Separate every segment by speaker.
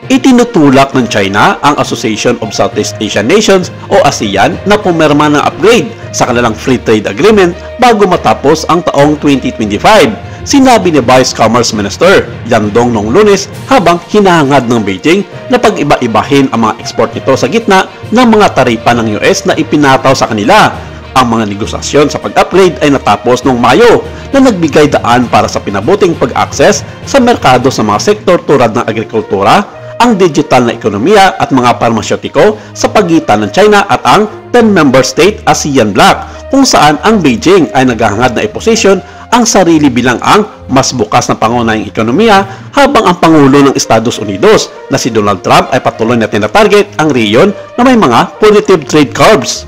Speaker 1: Itinutulak ng China ang Association of Southeast Asian Nations o ASEAN na pumirma ng upgrade sa kanilang free trade agreement bago matapos ang taong 2025. Sinabi ni Vice Commerce Minister Yan Dong noong Lunes habang hinahangad ng Beijing na pag-iba-ibahin ang mga export nito sa gitna ng mga taripa ng US na ipinataw sa kanila. Ang mga negosasyon sa pag-upgrade ay natapos noong Mayo na nagbigay daan para sa pinabuting pag-access sa merkado sa mga sektor tulad ng agrikultura, ang digital na ekonomiya at mga parmasyotiko sa pagitan ng China at ang 10-member state ASEAN Bloc, kung saan ang Beijing ay naghahangad na iposisyon ang sarili bilang ang mas bukas na pangunahing ekonomiya, habang ang Pangulo ng Estados Unidos na si Donald Trump ay patuloy na tinatarget ang rehiyon na may mga positive trade curbs.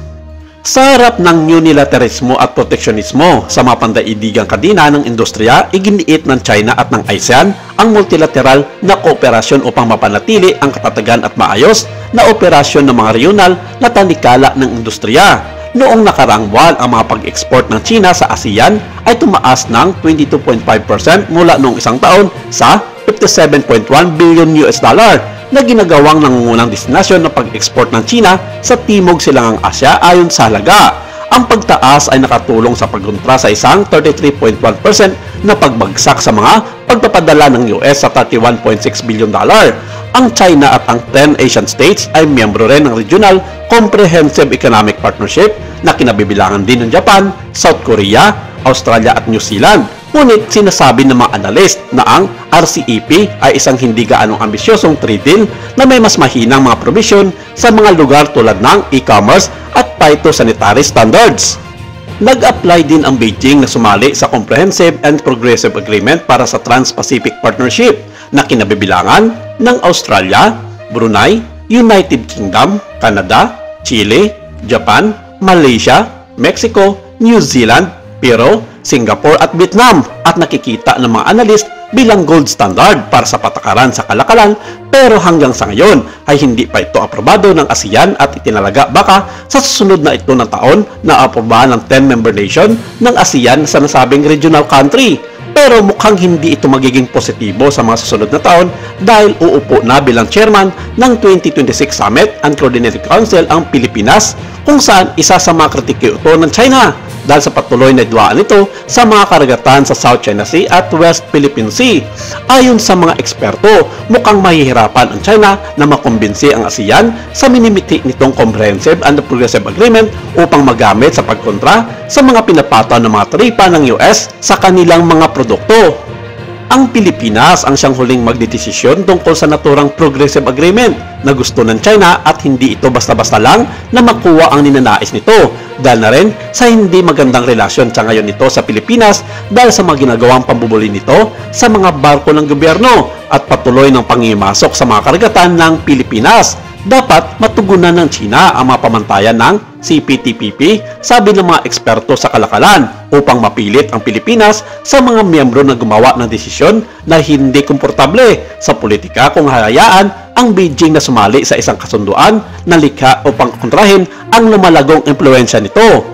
Speaker 1: Sa harap ng unilateralismo at proteksionismo sa mga pandaigdigang kadina ng industriya, iginiit ng China at ng ASEAN ang multilateral na kooperasyon upang mapanatili ang katatagan at maayos na operasyon ng mga regional na tanikala ng industriya. Noong nakaraang buwan, ang mga pag-export ng China sa ASEAN ay tumaas ng 22.5% mula noong isang taon sa 57.1 billion US dollar na ginagawang nangungunang destinasyon ng pag-export ng China sa Timog Silangang Asya ayon sa halaga. Ang pagtaas ay nakatulong sa pagkontra sa isang 33.1% na pagbagsak sa mga pagpapadala ng US sa 31.6 billion dollar. Ang China at ang 10 Asian states ay miyembro rin ng Regional Comprehensive Economic Partnership na kinabibilangan din ng Japan, South Korea, Australia at New Zealand. Ngunit sinasabi ng mga analyst na ang RCEP ay isang hindi gaanong ambisyosong trade deal na may mas mahinang mga provision sa mga lugar tulad ng e-commerce at phytosanitary standards. Nag-apply din ang Beijing na sumali sa Comprehensive and Progressive Agreement para sa Trans-Pacific Partnership na kinabibilangan ng Australia, Brunei, United Kingdom, Canada, Chile, Japan, Malaysia, Mexico, New Zealand, Peru, Singapore at Vietnam, at nakikita ng mga analyst bilang gold standard para sa patakaran sa kalakalan, pero hanggang sa ngayon ay hindi pa ito aprobado ng ASEAN at itinalaga baka sa susunod na ito ng taon na aprobahan ng 10-member nation ng ASEAN sa nasabing regional country. Pero mukhang hindi ito magiging positibo sa mga susunod na taon dahil uupo na bilang chairman ng 2026 Summit and Coordinating Council ang Pilipinas, kung saan isa sa mga kritiko ito ng China dahil sa patuloy na idwaan nito sa mga karagatan sa South China Sea at West Philippine Sea. Ayon sa mga eksperto, mukhang mahihirapan ang China na makumbinsi ang ASEAN sa minimiti nitong Comprehensive and Progressive Agreement upang magamit sa pagkontra sa mga pinapataw ng mga taripa ng US sa kanilang mga produkto. Ang Pilipinas ang siyang huling magdedesisyon tungkol sa naturang Progressive Agreement na gusto ng China, at hindi ito basta-basta lang na makuha ang ninanais nito dahil na rin sa hindi magandang relasyon sa ngayon nito sa Pilipinas dahil sa mga ginagawang pambubuli nito sa mga barko ng gobyerno at patuloy ng pangimasok sa mga karagatan ng Pilipinas. Dapat matugunan ng China ang mga pamantayan ng CPTPP, sabi ng mga eksperto sa kalakalan, upang mapilit ang Pilipinas sa mga miyembro na gumawa ng desisyon na hindi komportable sa politika kung hayaan ang Beijing na sumali sa isang kasunduan na likha upang kontrahin ang lumalagong impluensya nito.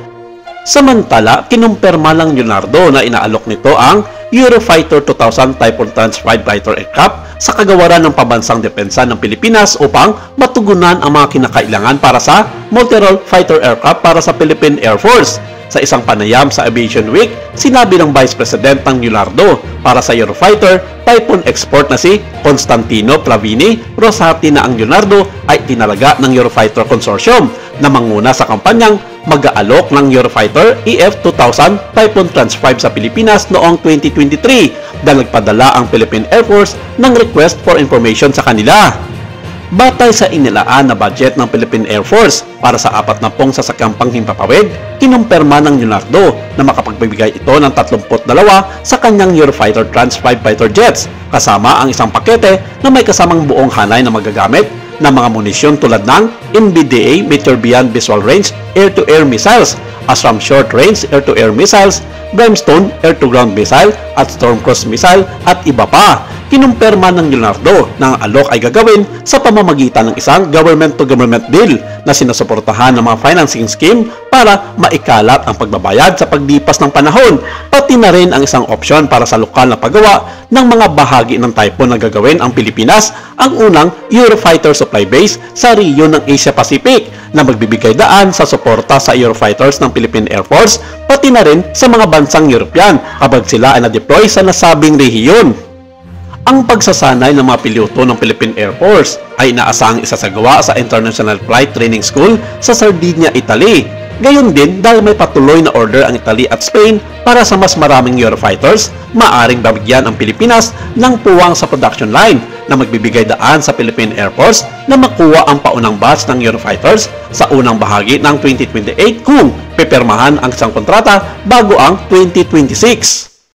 Speaker 1: Samantala, kinumpirma ng Leonardo na inaalok nito ang Eurofighter 2000 Typhoon Tranche 5 fighter aircraft sa kagawaran ng Pambansang Depensa ng Pilipinas upang matugunan ang mga kinakailangan para sa multi-role fighter aircraft para sa Philippine Air Force. Sa isang panayam sa Aviation Week, sinabi ng Vice President ng Leonardo para sa Eurofighter Typhoon export na si Constantino Plavini Rosati na ang Leonardo ay tinalaga ng Eurofighter Consortium na manguna sa kampanyang mag-aalok ng Eurofighter EF-2000 Typhoon Tranche 5 sa Pilipinas noong 2023 dahil nagpadala ang Philippine Air Force ng request for information sa kanila. Batay sa inilaan na budget ng Philippine Air Force para sa 40 sasakyang panghimpapawid, kinumpirma ng Leonardo na makapagbibigay ito ng 32 sa kanyang Eurofighter Tranche 5 fighter jets, kasama ang isang pakete na may kasamang buong hanay na magagamit ng mga munisyon tulad ng MBDA Meteor Beyond Visual Range Air-to-Air Missiles, ASRAM Short Range Air-to-Air Missiles, Brimstone Air-to-Ground Missile at Storm Cross Missile at iba pa. kinumpirma ng Leonardo na ang alok ay gagawin sa pamamagitan ng isang government-to-government deal na sinusuportahan ng mga financing scheme para maikalat ang pagbabayad sa paglipas ng panahon, pati na rin ang isang opsyon para sa lokal na paggawa ng mga bahagi ng Typhoon na gagawin ang Pilipinas, ang unang Eurofighter supply base sa rehiyon ng Asia Pacific na magbibigay daan sa suporta sa Eurofighters ng Philippine Air Force, pati na rin sa mga bansang European kapag sila ay na-deploy sa nasabing rehiyon. Ang pagsasanay ng mga piloto ng Philippine Air Force ay inaasahang isasagawa sa International Flight Training School sa Sardinia, Italy. Gayon din dahil may patuloy na order ang Italy at Spain para sa mas maraming Eurofighters, maaring babigyan ang Pilipinas ng puwang sa production line na magbibigay daan sa Philippine Air Force na makuha ang paunang batch ng Eurofighters sa unang bahagi ng 2028 kung pipirmahan ang isang kontrata bago ang 2026.